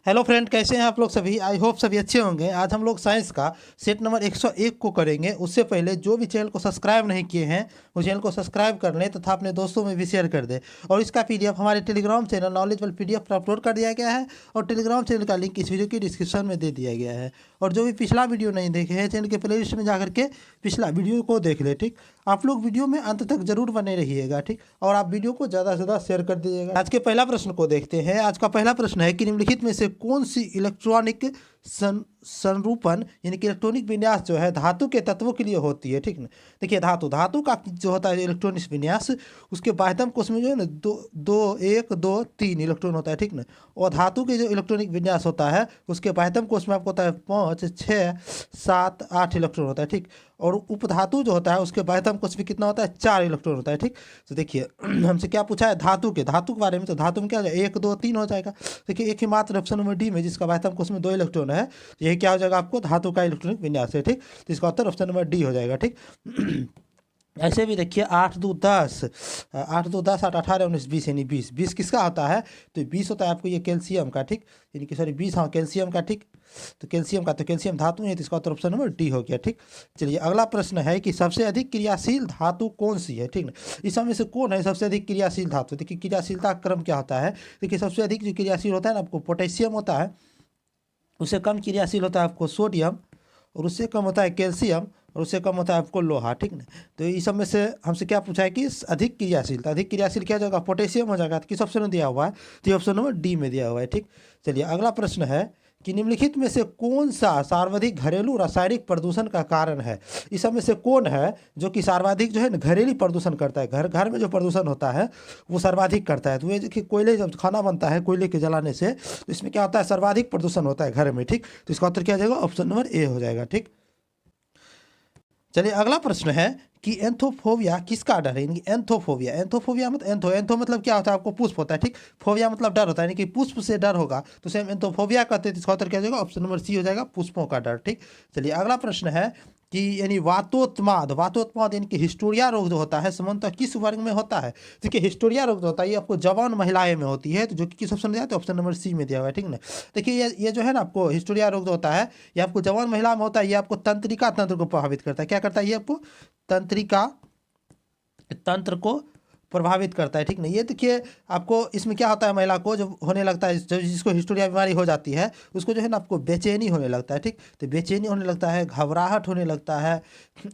Hello friend, कैसे हैं आप लोग सभी। आई होप सभी अच्छे होंगे। आज हम लोग साइंस का सेट नंबर 101 को करेंगे। उससे पहले जो भी चैनल को सब्सक्राइब नहीं किए हैं वो चैनल को सब्सक्राइब कर लें तथा अपने दोस्तों में भी शेयर कर दें। और इसका पीडीएफ हमारे टेलीग्राम चैनल नॉलेजबल पीडीएफ पर अपलोड कर दिया गया है और टेलीग्राम चैनल का लिंक इस वीडियो की डिस्क्रिप्शन में दे दिया गया है। और जो भी पिछला वीडियो नहीं देखे हैं चैनल के प्ले लिस्ट में जाकर के पिछला वीडियो को देख ले। ठीक, आप लोग वीडियो में अंत तक जरूर बने रहिएगा। ठीक, और आप वीडियो को ज़्यादा से ज़्यादा शेयर कर दीजिएगा। आज के पहला प्रश्न को देखते हैं। आज का पहला प्रश्न है कि निम्नलिखित में से कौन सी इलेक्ट्रॉनिक संरूपन यानी कि इलेक्ट्रॉनिक विन्यास जो है धातु के तत्वों के लिए होती है। ठीक ना, देखिए धातु का जो होता है इलेक्ट्रॉनिक विन्यास, उसके बाह्यतम कोश में जो है ना एक दो तीन इलेक्ट्रॉन होता है। ठीक ना, और धातु के जो इलेक्ट्रॉनिक विन्यास होता है उसके बाह्यतम कोश में आपको होता है 5 6 7 8 इलेक्ट्रॉन होता है। ठीक, और उपधातु जो होता है उसके बाह्यतम कोश में कितना होता है 4 इलेक्ट्रॉन होता है। ठीक, तो देखिए हमसे क्या पूछा है धातु के बारे में, तो धातु में क्या हो जाएगा 1 2 3 हो जाएगा। देखिए एक ही मात्र ऑप्शन नंबर डी में जिसका बाह्यतम कोश में 2 इलेक्ट्रॉन है, यही क्या हो जाएगा आपको धातु का इलेक्ट्रॉनिक विन्यास है। ठीक, तो इसका उत्तर ऑप्शन नंबर डी हो जाएगा। ठीक ऐसे भी देखिए 8 2 10 8 2 10 8 18 19 20 यानी 20 किसका होता है, तो 20 होता है आपको ये कैल्शियम का। ठीक, यानी कि सॉरी 20 हाँ कैल्शियम का। ठीक, तो कैल्शियम धातु है, तो इसका उत्तर ऑप्शन नंबर डी हो गया। ठीक, चलिए अगला प्रश्न है कि सबसे अधिक क्रियाशील धातु कौन सी है। ठीक ना, इस में से कौन है सबसे अधिक क्रियाशील धातु। देखिए क्रियाशीलता का क्रम क्या होता है। देखिए सबसे अधिक जो क्रियाशील होता है ना आपको पोटेशियम होता है, उससे कम क्रियाशील होता है आपको सोडियम, और उससे कम होता है कैल्शियम, और उससे कम होता है आपको लोहा। ठीक ना, तो इस सब में से हमसे क्या पूछा है कि अधिक क्रियाशील क्या जाएगा पोटेशियम हो जाएगा। तो किस ऑप्शन में दिया हुआ है, तो ऑप्शन नंबर डी में दिया हुआ है। ठीक, चलिए अगला प्रश्न है कि निम्नलिखित में से कौन सा सर्वाधिक घरेलू रासायनिक प्रदूषण का कारण है। इस सब में से कौन है जो कि सर्वाधिक जो है ना घरेलू प्रदूषण करता है, घर में जो प्रदूषण होता है वो सर्वाधिक करता है। तो ये देखिए कोयले जब खाना बनता है कोयले के जलाने से, तो इसमें क्या होता है सर्वाधिक प्रदूषण होता है घर में। ठीक, तो इसका उत्तर क्या हो जाएगा ऑप्शन नंबर ए हो जाएगा। ठीक, चलिए अगला प्रश्न है कि एंथोफोबिया किसका डर है। यानी एंथोफोबिया मतलब एंथो मतलब क्या होता है आपको पुष्प होता है। ठीक, फोबिया मतलब डर होता है, यानी कि पुष्प से डर होगा तो सेम एंथोफोबिया कहते हैं। इसका उत्तर क्या हो जाएगा ऑप्शन नंबर सी हो जाएगा पुष्पों का डर। ठीक, चलिए अगला प्रश्न है कि यानी वातोत्माद यानी कि हिस्टोरिया रोग जो होता है सामान्यतः किस वर्ग में होता है। देखिए हिस्टोरिया रोग जो होता है ये आपको जवान महिलाएं में होती है, तो जो कि किस ऑप्शन में दिया है, तो ऑप्शन नंबर सी में दिया हुआ है। ठीक ना, देखिए ये जो है ना आपको हिस्टोरिया रोग जो होता है ये आपको जवान महिला में होता है। ये आपको तंत्रिका तंत्र को प्रभावित करता है। क्या करता है ये आपको तंत्रिका तंत्र को प्रभावित करता है। ठीक नहीं, ये देखिए आपको इसमें क्या होता है महिला को जब होने लगता है, जब जिसको हिस्टोरिया बीमारी हो जाती है उसको जो है ना आपको बेचैनी होने लगता है। ठीक, तो बेचैनी होने लगता है, घबराहट होने लगता है,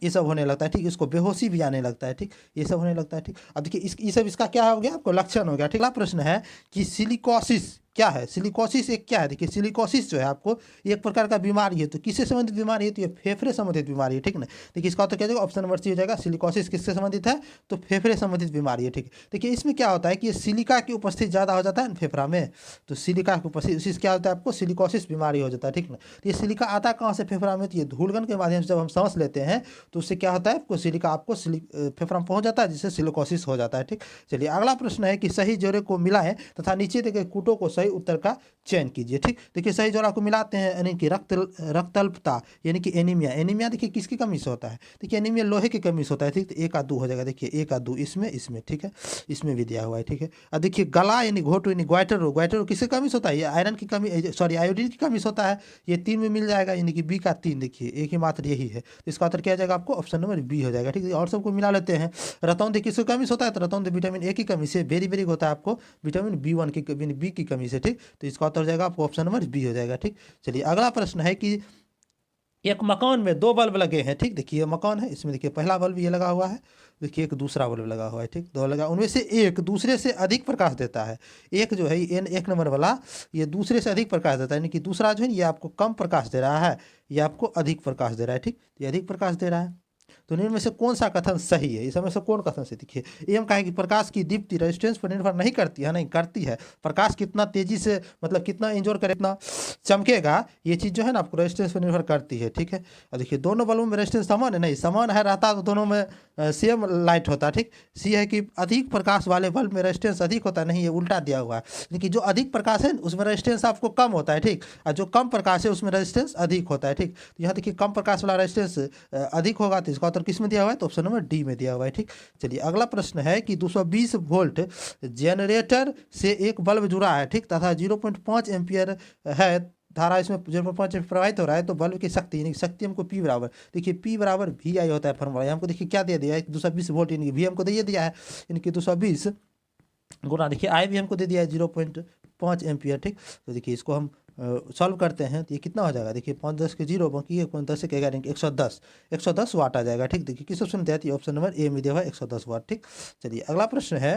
ये सब होने लगता है। ठीक, इसको बेहोशी भी आने लगता है। ठीक, ये सब होने लगता है। ठीक, अब देखिए ये सब इसका क्या हो गया आपको लक्षण हो गया। ठीक, अगला प्रश्न है कि सिलिकोसिस क्या है। सिलिकोसिस एक क्या है, देखिए सिलिकोसिस जो है आपको एक प्रकार का बीमारी है। तो किससे संबंधित बीमारी है, तो ये फेफड़े संबंधित बीमारी है। ठीक ना, देखिए इसका उत्तर क्या जाएगा ऑप्शन नंबर सी हो जाएगा। सिलिकोसिस किससे संबंधित है, तो फेफड़े संबंधित बीमारी है। ठीक, देखिए इसमें क्या होता है कि ये सिलिका की उपस्थिति ज़्यादा हो जाता है ना फेफड़ा में, तो सिलिका की उपस्थिति क्या होता है आपको सिलिकोसिस बीमारी हो जाता है। ठीक ना, तो ये सिलिका आता कहाँ से फेफड़ा में, तो ये धूलकण के माध्यम से जब हम सांस लेते हैं तो उससे क्या होता है आपको सिलिका आपको फेफड़ा में पहुँच जाता है, जिससे सिलिकोसिस हो जाता है। ठीक, चलिए अगला प्रश्न है कि सही जोड़े को मिलाएं तथा नीचे देखे कूटों को सही उत्तर का चयन कीजिए। ठीक, देखिए सही जोड़ा को मिलाते हैं यानी कि रक्तल्पता यानी कि एनीमिया देखिए किसकी कमी से होता है, देखिए एनीमिया लोहे की कमी से होता है। ठीक, तो 1 और 2 हो जाएगा। देखिए 1 और 2 इसमें ठीक है, इसमें भी दिया हुआ है। ठीक है, और देखिए गला यानी घोटू यानी ग्वाइटर रोग किसकी कमी से होता है, ये आयरन की कमी सॉरी आयोडीन की कमी से होता है। ये 3 में मिल जाएगा यानी कि बी का 3, देखिए एक ही मात्र यही है। तो इसका उत्तर क्या जाएगा आपको ऑप्शन नंबर बी हो जाएगा। ठीक है, और सबको मिला लेते हैं। रतौंध किसकी कमी से होता है, तो रतौंध विटामिन ए की कमी से, बेरी होता है आपको विटामिन B1 की बी की कमी से। ठीक, तो इसका उत्तर जाएगा आपको ऑप्शन नंबर बी हो जाएगा। ठीक, चलिए अगला प्रश्न है कि एक मकान में 2 बल्ब लगे हैं। ठीक, देखिए मकान है, इसमें देखिए पहला बल्ब ये लगा हुआ है, देखिए एक दूसरा बल्ब लगा हुआ है। ठीक, 2 लगा, उनमें से एक दूसरे से अधिक प्रकाश देता है। एक जो है एक नंबर वाला ये दूसरे से अधिक प्रकाश देता है, यानी कि दूसरा जो है ये आपको कम प्रकाश दे रहा है, ये आपको अधिक प्रकाश दे रहा है। ठीक, ये अधिक प्रकाश दे रहा है, तो इनमें से कौन सा कथन सही है, इसमें से कौन कथन से देखिए एम कहा है कि प्रकाश की दीप्ति रेजिस्टेंस पर निर्भर नहीं करती है, नहीं करती है। प्रकाश कितना तेजी से मतलब कितना इंजोर करे इतना चमकेगा, ये चीज़ जो है ना आपको रेजिस्टेंस पर निर्भर करती है। ठीक है, और देखिए दोनों बल्बों में रेजिस्टेंस समान है, नहीं समान है रहता तो दोनों में सेम लाइट होता। ठीक, सी है कि अधिक प्रकाश वाले बल्ब में रेजिस्टेंस अधिक होता नहीं, ये उल्टा दिया हुआ है, लेकिन जो अधिक प्रकाश है उसमें रेजिस्टेंस आपको कम होता है। ठीक, और जो कम प्रकाश है उसमें रेजिस्टेंस अधिक होता है। ठीक, तो यहाँ देखिए कम प्रकाश वाला रेजिस्टेंस अधिक होगा, तो इसका उत्तर उत्तर किस में दिया हुआ है? तो ऑप्शन नंबर डी में दिया हुआ है। ठीक, चलिए अगला प्रश्न है कि 220 वोल्ट जनरेटर से एक बल्ब जुड़ा है, ठीक, तथा 0.5 एम्पियर है धारा इसमें 0.5 प्रवाहित हो रहा है, तो बल्ब की शक्ति यानी शक्ति हमको P बराबर, देखिए P बराबर वी आई होता है फॉर्मूला। हमको देखिए क्या दे दिया है? 220 वोल्ट यानी वी हमको दे दिया है, यानी कि 220 गुना देखिए आई भी हमको दे दिया है 0.5 एम्पियर। ठीक, तो देखिए इसको हम सॉल्व करते हैं तो ये कितना हो जाएगा? देखिए 5 10 के 0 बाकी 1.10 के 11 110 वाट आ जाएगा। ठीक, देखिए किस ऑप्शन दिया है? ऑप्शन नंबर ए में दिया हुआ है 110 वाट। ठीक, चलिए अगला प्रश्न है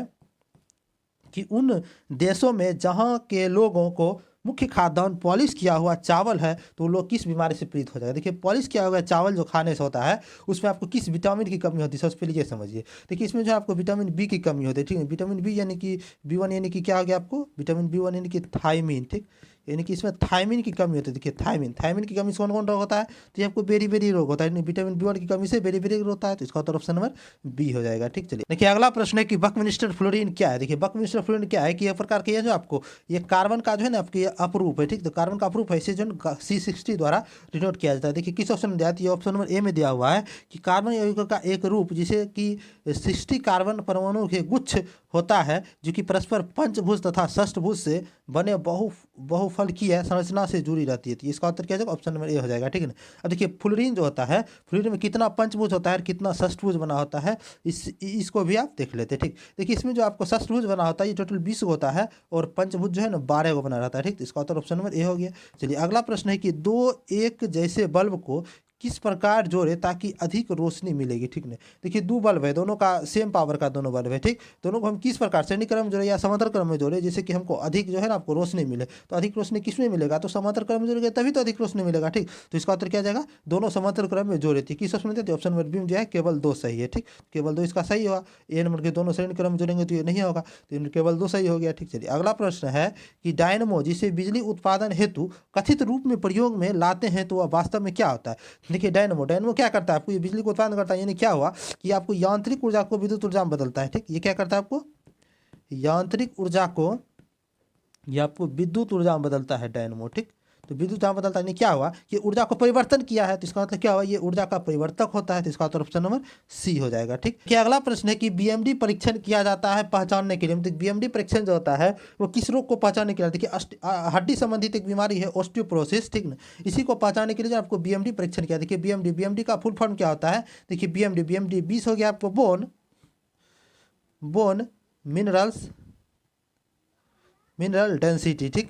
कि उन देशों में जहाँ के लोगों को मुख्य खाद्यान्न पॉलिश किया हुआ चावल है, तो लोग किस बीमारी से पीड़ित हो जाएगा? देखिए पॉलिश किया हुआ चावल जो खाने से होता है उसमें आपको किस विटामिन की कमी होती है? सबसे पहले ये समझिए। देखिए इसमें जो आपको विटामिन बी की कमी होती है, ठीक है, विटामिन बी यानी कि B1 यानी कि क्या हो गया आपको? विटामिन B1 यानी कि थायमीन। ठीक, यानी कि इसमें थायमीन की कमी होती है। देखिए थायमीन की कमी से कौन कौन रोग होता है? तो ये आपको बेरी रोग होता है, विटामिन B1 की कमी से बेरी रोग होता है, तो इसका उत्तर ऑप्शन नंबर बी हो जाएगा। ठीक, चलिए देखिए अगला प्रश्न है कि बकमिस्टर फ्लोरीन क्या है? देखिए बकमिस्टर फ्लोरीन क्या है कि एक प्रकार के जो आपको ये कार्बन का जो है ना आपके अपरूप है। ठीक, तो कार्बन का अपरूप है, इसे जो C60 द्वारा डिनोट किया जाता है। देखिए किस ऑप्शन में दिया है? ऑप्शन नंबर ए में दिया हुआ है कि कार्बन यौगिक का एक रूप जिसे कि 60 कार्बन परमाणु के गुच्छ होता है, जो कि परस्पर पंचभुज तथा षष्ठभुज से बने बहुफलकीय संरचना से जुड़ी रहती है। तो इसका उत्तर क्या हो जाएगा? ऑप्शन नंबर ए हो जाएगा। ठीक है ना। अब देखिए फ्लोरीन जो होता है, फ्लोरीन में कितना पंचभुज होता है और कितना षष्ठभुज बना होता है, इसको भी आप देख लेते हैं। ठीक, देखिए इसमें जो आपको षष्ठभुज बना होता है ये टोटल 20 होता है और पंचभुज जो है ना 12 को बना रहता है। ठीक, तो इसका उत्तर ऑप्शन नंबर ए हो गया। चलिए अगला प्रश्न है कि दो एक जैसे बल्ब को किस प्रकार जोड़े ताकि अधिक रोशनी मिलेगी? ठीक है, देखिए दो बल्ब है, दोनों का सेम पावर का दोनों बल्ब है। ठीक, दोनों को हम किस प्रकार श्रेणी क्रम में जोड़े या समांतर क्रम में जोड़े जिससे कि हमको अधिक जो है ना आपको रोशनी मिले? तो अधिक रोशनी किस में मिलेगा? तो समांतर क्रम में जोड़ेंगे तभी तो अधिक रोशनी मिलेगा। ठीक, तो इसका उत्तर क्या जाएगा? दोनों समांतर क्रम में जोड़े थे। किस ऑप्शन में थे? ऑप्शन नंबर बी में जो है केवल 2 सही है। ठीक, केवल 2 इसका सही हुआ। ए नंबर के दोनों श्रेणी क्रम में जोड़ेंगे तो ये नहीं होगा, तो केवल 2 सही हो गया। ठीक, चलिए अगला प्रश्न है कि डायनमो जिसे बिजली उत्पादन हेतु कथित रूप में प्रयोग में लाते हैं तो वह वास्तव में क्या होता है? देखिए डायनमो क्या करता है? आपको ये बिजली को उत्पादन करता है, यानी क्या हुआ कि आपको यांत्रिक ऊर्जा को विद्युत ऊर्जा में बदलता है। ठीक, ये क्या करता है? आपको यांत्रिक ऊर्जा को ये आपको विद्युत ऊर्जा में बदलता है डायनमो। ठीक, तो विद्युत ऊर्जा में बदलता है, क्या हुआ कि ऊर्जा को परिवर्तन किया है, तो इसका मतलब क्या हुआ? ये ऊर्जा का परिवर्तक होता है, तो इसका उत्तर ऑप्शन नंबर सी हो जाएगा। ठीक, क्या अगला प्रश्न है कि बीएमडी परीक्षण किया जाता है पहचानने के लिए। मतलब बीएमडी परीक्षण जो होता है वो किस रोग को पहचानने के लिए? देखिए हड्डी संबंधित एक बीमारी है ऑस्टियोपोरोसिस। ठीक ना, इसी को पहचानने के लिए जो आपको बीएमडी परीक्षण किया। देखिए बीएमडी का फुल फॉर्म क्या होता है? देखिए बीएमडी 20 हो गया आपको बोन मिनरल डेंसिटी। ठीक,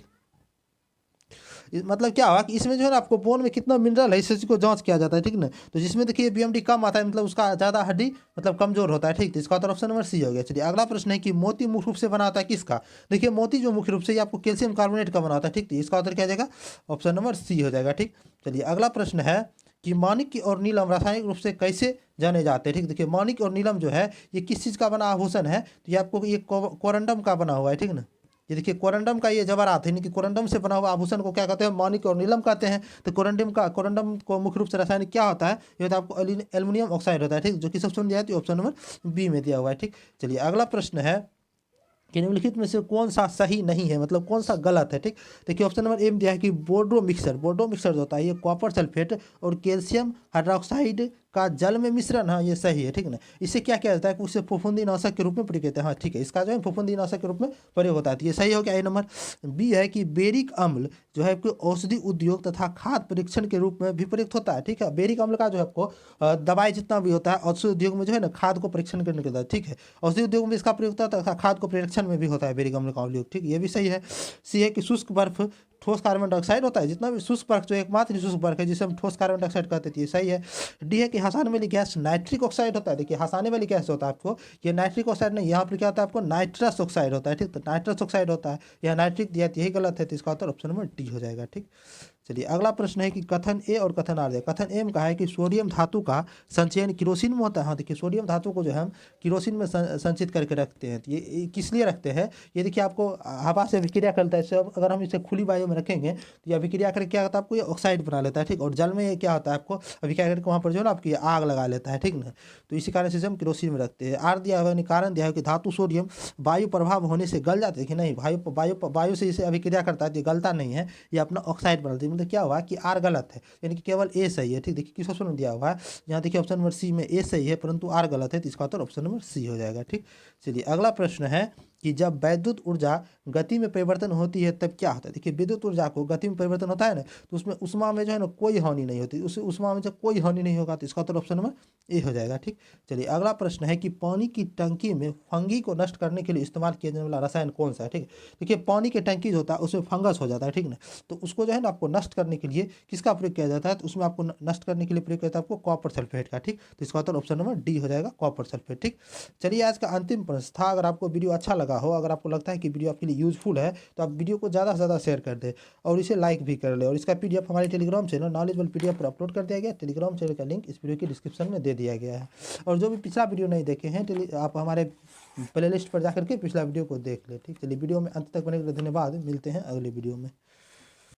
मतलब क्या हुआ कि इसमें जो है ना आपको बोन में कितना मिनरल है इस चीज़ को जांच किया जाता है। ठीक ना, तो जिसमें देखिए बीएमडी कम आता है मतलब उसका ज़्यादा हड्डी मतलब कमजोर होता है। ठीक, तो इसका उत्तर ऑप्शन नंबर सी हो गया। चलिए अगला प्रश्न है कि मोती मुख्य रूप से बना होता है किसका? देखिए मोती जो मुख्य रूप से आपको कैल्शियम कार्बोनेट का बना होता है। ठीक, तो इसका उत्तर क्या जाएगा? ऑप्शन नंबर सी हो जाएगा। ठीक, चलिए अगला प्रश्न है कि माणिक्य और नीलम रासायनिक रूप से कैसे जाने जाते हैं? ठीक, देखिए माणिक्य और नीलम जो है ये किस चीज़ का बना आभूषण है? तो ये आपको ये कोरंडम का बना हुआ है। ठीक ना, ये देखिए कोरंडम का ये जवाहरात है कि कोरंडम से बना हुआ आभूषण को क्या कहते हैं? माणिक्य और नीलम कहते हैं। तो कोरंडम को मुख्य रूप से रासायनिक क्या होता है? ये होता है आपको एल्युमिनियम ऑक्साइड होता है। ठीक, जो कि ऑप्शन दिया है तो ऑप्शन नंबर बी में दिया हुआ है। ठीक, चलिए अगला प्रश्न है कि निम्नलिखित में से कौन सा सही नहीं है, मतलब कौन सा गलत है? ठीक, देखिए ऑप्शन नंबर ए में दिया है कि बोर्डो मिक्सर जो होता है ये कॉपर सल्फेट और कैल्शियम हाइड्रोक्साइड का जल में मिश्रण, हाँ ये सही है। ठीक ना, इससे क्या किया जाता है कि उसे फफूंदीनाशक के रूप में प्रयोग करते हैं। हाँ ठीक है, इसका जो है फफूंदीनाशक के रूप में प्रयोग होता है, तो ये सही हो गया। ए नंबर बी है कि बेरिक अम्ल जो है आपको औषधि उद्योग तथा खाद्य परीक्षण के रूप में भी प्रयुक्त होता है। ठीक है, बेरिक अम्ल का जो है आपको दवाई जितना भी होता है औषधि उद्योग में जो है ना खाद को परीक्षण करने के लिए। ठीक है, औषधि उद्योग में इसका प्रयोग होता है तथा खाद को परीक्षण में भी होता है बेरिक अम्ल का उपयोग। ठीक, ये भी सही है। सी है कि शुष्क बर्फ ठोस कार्बन डाइऑक्साइड होता है, जितना भी शुष्क बर्फ जो एकमात्र शुष्क बर्फ है जिसे हम ठोस कार्बन डाइऑक्साइड कहते हैं, सही है। डी है कि हंसाने वाली गैस नाइट्रिक ऑक्साइड होता है। देखिए हंसाने वाली गैस होता है आपको ये नाइट्रिक ऑक्साइड नहीं, यहाँ पर क्या होता है आपको नाइट्रस ऑक्साइड होता है। ठीक, तो नाइट्रस ऑक्साइड होता है, यह नाइट्रिक दिया यही गलत है, तो इसका उत्तर ऑप्शन नंबर डी हो जाएगा। ठीक, चलिए अगला प्रश्न है कि कथन ए और कथन आर। कथन ए में कहा है कि सोडियम धातु का संचयन किरोसिन में होता है। हाँ देखिए सोडियम धातु को जो है हम किरोसिन में संचित करके रखते हैं, तो ये किस लिए रखते हैं? ये देखिए आपको हवा से विक्रिया करता है, अगर हम इसे खुली वायु में में रखेंगे तो ये अभिक्रिया करके क्या होता है, आपको ये ऑक्साइड बना लेता है, ठीक। और जल में ये क्या होता है, आपको अभिक्रिया करके वहाँ पर जो है ना आपकी आग लगा लेता है, ठीक ना। तो इसी कारण से हम केरोसिन में रखते हैं। आर दिया हुआ है, कारण दिया है कि धातु सोडियम वायु प्रभाव होने से गल जाते हैं कि नहीं, वायु से इसे अभिक्रिया करता है तो ये गलता नहीं है, ये अपना ऑक्साइड बनाती है। मतलब क्या हुआ कि आर गलत है, यानी कि केवल ए सही है, ठीक। देखिए किस ऑप्शन में दिया हुआ है, यहाँ देखिए ऑप्शन नंबर सी में ए सही है परंतु आर गलत है, तो इसका उत्तर ऑप्शन नंबर सी हो जाएगा, ठीक। चलिए अगला प्रश्न है कि जब वैद्युत ऊर्जा गति में परिवर्तन होती है तब क्या होता है। देखिए विद्युत ऊर्जा को गति में परिवर्तन होता है ना, तो उसमें उष्मा में जो है ना कोई हानि नहीं होती, उस उष्मा में जब कोई हानि नहीं होगा तो इसका उत्तर ऑप्शन नंबर ए हो जाएगा, ठीक। चलिए अगला प्रश्न है कि पानी की टंकी में फंगी को नष्ट करने के लिए इस्तेमाल किया जाने वाला रसायन कौन सा है, ठीक। देखिए पानी की टंकी जो होता है उसमें फंगस हो जाता है, ठीक ना। तो उसको जो है ना आपको नष्ट करने के लिए किसका प्रयोग किया जाता है, तो उसमें आपको नष्ट करने के लिए प्रयोग किया जाता है आपको कॉपर सल्फेट का, ठीक। तो इसका उत्तर ऑप्शन नंबर डी हो जाएगा, कॉपर सल्फेट, ठीक। चलिए आज का अंतिम प्रश्न था, अगर आपको वीडियो अच्छा लगा हो, अगर आपको लगता है कि वीडियो आपके लिए यूजफुल है तो आप वीडियो को ज़्यादा से ज़्यादा शेयर कर दें और इसे लाइक भी कर ले। और इसका पीडीएफ हमारे टेलीग्राम चैनल नॉलेजबल पीडीएफ पर अपलोड कर दिया गया। टेलीग्राम चैनल का लिंक इस वीडियो की डिस्क्रिप्शन में दे दिया गया है। और जो भी पिछला वीडियो नहीं देखे हैं आप हमारे प्ले लिस्ट पर जाकर के पिछला वीडियो को देख ले, ठीक। चलिए वीडियो में अंत तक बने के लिए धन्यवाद, मिलते हैं अगले वीडियो में।